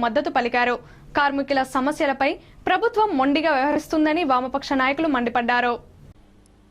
మద్దతు పలికారు. కార్మికుల సమస్యలపై ప్రభుత్వం మొండిగా వ్యవహరిస్తుందని వామపక్ష నాయకులు మండిపడ్డారు.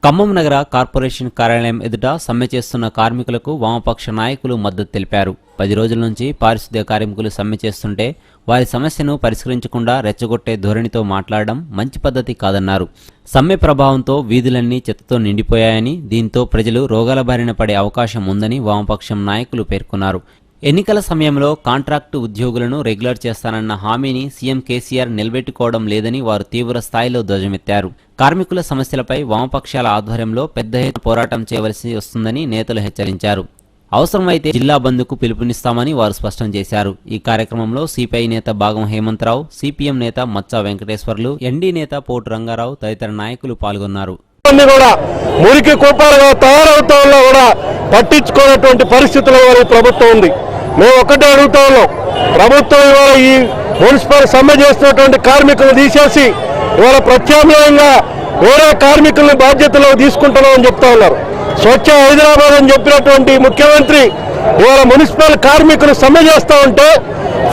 ఖమ్మం నగర కార్పొరేషన్ కార్యాలయం ఎదుట సమ్మె చేస్తున్న కార్మికులకు వామపక్ష నాయకులు మద్దతు తెలిపారు. 10 రోజుల నుంచి పారిశుద్ధ్య కార్మికులు సమ్మె చేస్తుంటే వారి సమస్యను పరిష్కరించకుండా రెచ్చగొట్టే ధోరణితో మాట్లాడడం మంచి పద్ధతి కాదన్నారు. సమ్మె ప్రభావంతో వీధులన్నీ చెత్తతో నిండిపోయాయని, దీంతో ప్రజలు రోగాల బారిన పడే అవకాశం ఉందని వామపక్షం నాయకులు పేర్కొన్నారు. ఎన్నికల సమయంలో కాంట్రాక్టు ఉద్యోగులను రెగ్యులర్ చేస్తానన్న హామీని సీఎం కేసీఆర్ నిలబెట్టుకోవడం లేదని వారు తీవ్ర స్థాయిలో ధ్వజమెత్తారు. కార్మికుల సమస్యలపై వామపక్షాల ఆధ్వర్యంలో పెద్ద ఎత్తున పోరాటం చేయవలసి వస్తుందని నేతలు హెచ్చరించారు. అవసరమైతే జిల్లా బంద్కు పిలుపునిస్తామని వారు స్పష్టం చేశారు. ఈ కార్యక్రమంలో సిపిఐ నేత భాగం హేమంతరావు, సిపిఎం నేత మచ్చా వెంకటేశ్వర్లు, ఎన్డీ నేత పోటు రంగారావు తదితర నాయకులు పాల్గొన్నారు. మురికి కూపాలుగా తయారవుతాలో కూడా పట్టించుకున్నటువంటి పరిస్థితుల్లో ప్రభుత్వం ఉంది. మేము ఒకటే అడుగుతా ఉన్నాం, ప్రభుత్వం ఇవాళ ఈ మున్సిపల్ సమ్మె చేస్తున్నటువంటి కార్మికులను తీసేసి ఇవాళ ప్రత్యామ్నాయంగా వేరే కార్మికులను బాధ్యతలో తీసుకుంటున్నామని చెప్తా ఉన్నారు. స్వచ్ఛ హైదరాబాద్ అని చెప్పినటువంటి ముఖ్యమంత్రి ఇవాళ మున్సిపల్ కార్మికులు సమ్మె చేస్తూ ఉంటే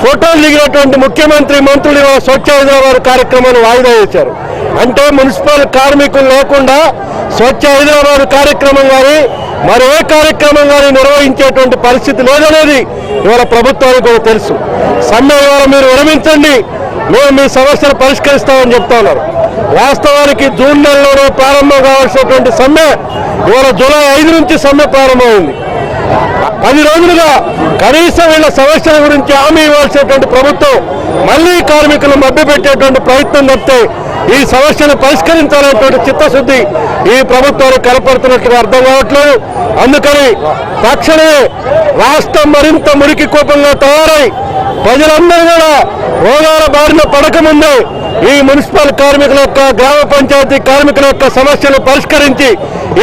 ఫోటోలు దిగినటువంటి ముఖ్యమంత్రి, మంత్రులు ఇవాళ స్వచ్ఛ హైదరాబాద్ కార్యక్రమాన్ని వాయిదా వేశారు. అంటే మున్సిపల్ కార్మికులు లేకుండా స్వచ్ఛ హైదరాబాద్ కార్యక్రమం కానీ మరో కార్యక్రమం కానీ నిర్వహించేటువంటి పరిస్థితి లేదనేది ఇవాళ ప్రభుత్వానికి కూడా తెలుసు. సమ్మె ఇవాళ మీరు విరమించండి, మేము మీ సమస్యను పరిష్కరిస్తామని చెప్తా ఉన్నారు. వాస్తవానికి జూన్ నెలలోనే ప్రారంభం కావాల్సినటువంటి సమ్మె ఇవాళ జూలై 5 నుంచి సమ్మె ప్రారంభమైంది. 10 రోజులుగా కనీసం వీళ్ళ సమస్యల గురించి హామీ ఇవ్వాల్సినటువంటి ప్రభుత్వం మళ్లీ కార్మికులు మభ్యపెట్టేటువంటి ప్రయత్నం తప్పితే ఈ సమస్యను పరిష్కరించాలనేటువంటి చిత్తశుద్ధి ఈ ప్రభుత్వానికి కనపడుతున్నట్టుగా అర్థం కావట్లేదు. అందుకని తక్షణమే రాష్ట్రం మరింత మురికి కూపంగా తయారై ప్రజలందరూ కూడా రోగాల బారిన పడకముందే ఈ మున్సిపల్ కార్మికుల యొక్క, గ్రామ పంచాయతీ కార్మికుల యొక్క సమస్యలు పరిష్కరించి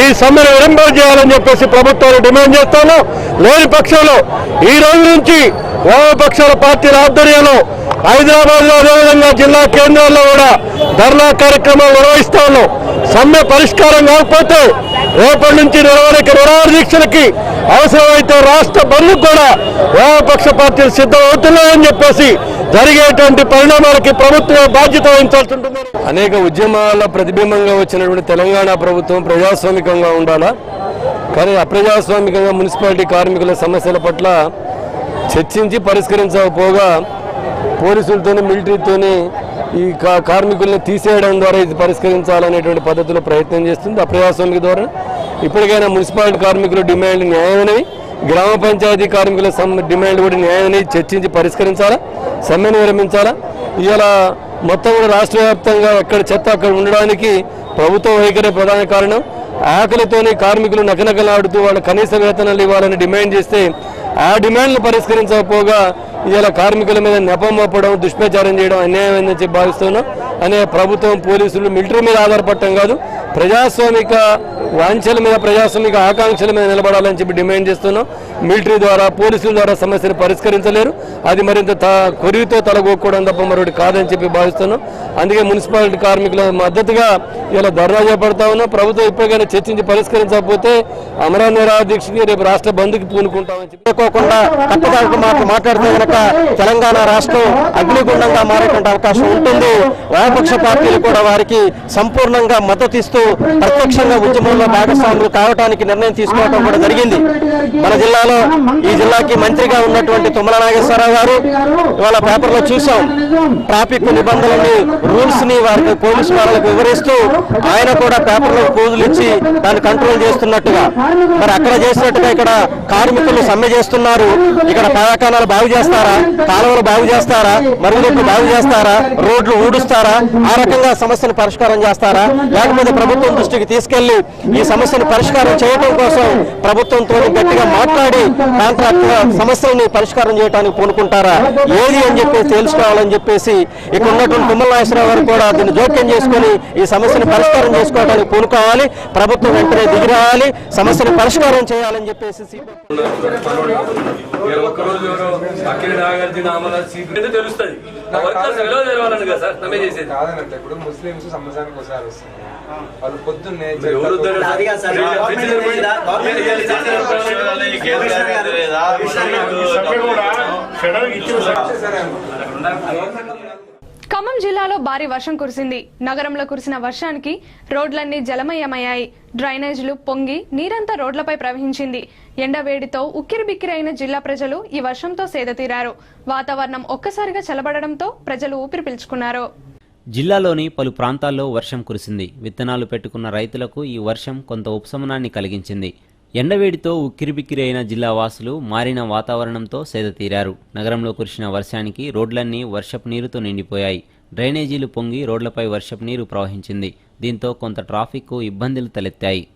ఈ సమ్మెను విరింపజేయాలని చెప్పేసి ప్రభుత్వాన్ని డిమాండ్ చేస్తాను. లేని పక్షంలో ఈ రోజు నుంచి వామపక్షాల పార్టీల ఆధ్వర్యంలో హైదరాబాద్లో అదేవిధంగా జిల్లా కేంద్రాల్లో కూడా ధర్నా కార్యక్రమాలు నిర్వహిస్తా ఉన్నాం. సమ్మె పరిష్కారం కాకపోతే రేపటి నుంచి నిరాహార దీక్షలకి, అవసరమైతే రాష్ట్ర బంద్కు కూడా వామపక్ష పార్టీలు సిద్ధం అవుతున్నాయని చెప్పేసి జరిగేటువంటి పరిణామాలకి ప్రభుత్వం బాధ్యత వహించాల్సి ఉంటుంది. అనేక ఉద్యమాల ప్రతిబింబంగా వచ్చినటువంటి తెలంగాణ ప్రభుత్వం ప్రజాస్వామికంగా ఉండాలా, కానీ అప్రజాస్వామికంగా మున్సిపాలిటీ కార్మికుల సమస్యల పట్ల చర్చించి పరిష్కరించకపోగా పోలీసులతోని, మిలిటరీతోని ఈ కార్మికుల్ని తీసేయడం ద్వారా ఇది పరిష్కరించాలనేటువంటి పద్ధతిలో ప్రయత్నం చేస్తుంది అప్రజాస్వామిక ద్వారా. ఇప్పటికైనా మున్సిపాలిటీ కార్మికుల డిమాండ్ న్యాయమని, గ్రామ పంచాయతీ కార్మికుల డిమాండ్ కూడా న్యాయమని చర్చించి పరిష్కరించాలా, సమ్మెను విరమించాలా. ఇలా మొత్తం కూడా రాష్ట్ర వ్యాప్తంగా ఎక్కడ చెత్త అక్కడ ఉండడానికి ప్రభుత్వం వైఖరి ప్రధాన కారణం. ఆకలితోని కార్మికులు నకనకలాడుతూ వాళ్ళ కనీస వేతనాలు ఇవ్వాలని డిమాండ్ చేస్తే ఆ డిమాండ్లు పరిష్కరించకపోగా ఇలా కార్మికుల మీద నెపం మోపడం, దుష్ప్రచారం చేయడం అన్యాయమైందని చెప్పి భావిస్తున్నాం. అనే ప్రభుత్వం, పోలీసులు, మిలిటరీ మీద ఆధారపడటం కాదు, ప్రజాస్వామిక వాంఛల మీద, ప్రజాస్వామిక ఆకాంక్షల మీద నిలబడాలని చెప్పి డిమాండ్ చేస్తున్నాం. మిలిటరీ ద్వారా, పోలీసుల ద్వారా సమస్యను పరిష్కరించలేరు. అది మరింత కొరివితో తలగొక్కడం తప్ప మరొకటి కాదని చెప్పి భావిస్తున్నాం. అందుకే మున్సిపాలిటీ కార్మికుల మద్దతుగా ఇలా ధర్నా చేపడతా ఉన్నాం. ప్రభుత్వం ఇప్పటికైనా చర్చించి పరిష్కరించకపోతే అమరా నిరాహార దీక్షకి రేపు రాష్ట్ర బంద్కి పూనుకుంటామని చెప్పి మాట్లాడితే కనుక తెలంగాణ రాష్ట్రం అగ్నిగుండంగా మారేటువంటి అవకాశం ఉంటుంది. వామపక్ష పార్టీలు కూడా వారికి సంపూర్ణంగా మద్దతు ఇస్తూ ప్రత్యక్షంగా ఉద్యమంలో భాగస్వాములు కావడానికి నిర్ణయం తీసుకోవడం కూడా జరిగింది. మన జిల్లాలో, ఈ జిల్లాకి మంత్రిగా ఉన్నటువంటి తుమ్మల నాగేశ్వరరావు గారు ఇవాళ పేపర్లో చూసాం, ట్రాఫిక్ నిబంధనలని, రూల్స్ ని వారికి పోలీసు వాళ్ళకు వివరిస్తూ ఆయన కూడా పేపర్లో పోజులు ఇచ్చి దాన్ని కంట్రోల్ చేస్తున్నట్టుగా, మరి అక్కడ చేసినట్టుగా ఇక్కడ కార్మికులు సమ్మె చేస్తున్నారు. ఇక్కడ ప్రయాణాలు బాగు చేస్తారా, కాలువలు బాగు చేస్తారా, మరుగుదొడ్లు బాగు చేస్తారా, రోడ్లు ఊడుస్తారా, ఆ రకంగా సమస్యను పరిష్కారం చేస్తారా, లేకపోతే ప్రభుత్వం దృష్టికి తీసుకెళ్లి ఈ సమస్యను పరిష్కారం చేయడం కోసం ప్రభుత్వంతో గట్టిగా మాట్లాడి కాంట్రాక్ట్ సమస్యల్ని పరిష్కారం చేయడానికి పూనుకుంటారా, ఏది అని చెప్పేసి తెలుసుకోవాలని చెప్పేసి ఇక్కడ ఉన్నటువంటి తుమ్మల నాగేశ్వరరావు గారు కూడా దీన్ని జోక్యం చేసుకుని ఈ సమస్యను పరిష్కారం చేసుకోవడానికి పూనుకోవాలి. ప్రభుత్వం వెంటనే దిగిరావాలి, సమస్యను పరిష్కారం చేయాలని చెప్పేసి తెలుస్తుంది. ఇప్పుడు ముస్లింస్ సంవత్సరానికి ఒకసారి వస్తుంది, వాళ్ళు పొద్దున్నే ఖమ్మం జిల్లాలో భారీ వర్షం కురిసింది. నగరంలో కురిసిన వర్షానికి రోడ్లన్నీ జలమయమయ్యాయి. డ్రైనేజీలు పొంగి నీరంతా రోడ్లపై ప్రవహించింది. ఎండవేడితో ఉక్కిరిబిక్కిరైన జిల్లా ప్రజలు ఈ వర్షంతో సేదతీరారు. వాతావరణం ఒక్కసారిగా చల్లబడడంతో ప్రజలు ఊపిరి పీల్చుకున్నారు. జిల్లాలోని పలు ప్రాంతాల్లో వర్షం కురిసింది. విత్తనాలు పెట్టుకున్న రైతులకు ఈ వర్షం కొంత ఉపశమనాన్ని కలిగించింది. ఎండవేడితో ఉక్కిరిబిక్కిరి అయిన జిల్లా వాసులు మారిన వాతావరణంతో సేదతీరారు. నగరంలో కురిసిన వర్షానికి రోడ్లన్నీ వర్షపు నీరుతో నిండిపోయాయి. డ్రైనేజీలు పొంగి రోడ్లపై వర్షపు నీరు ప్రవహించింది. దీంతో కొంత ట్రాఫిక్కు ఇబ్బందులు తలెత్తాయి.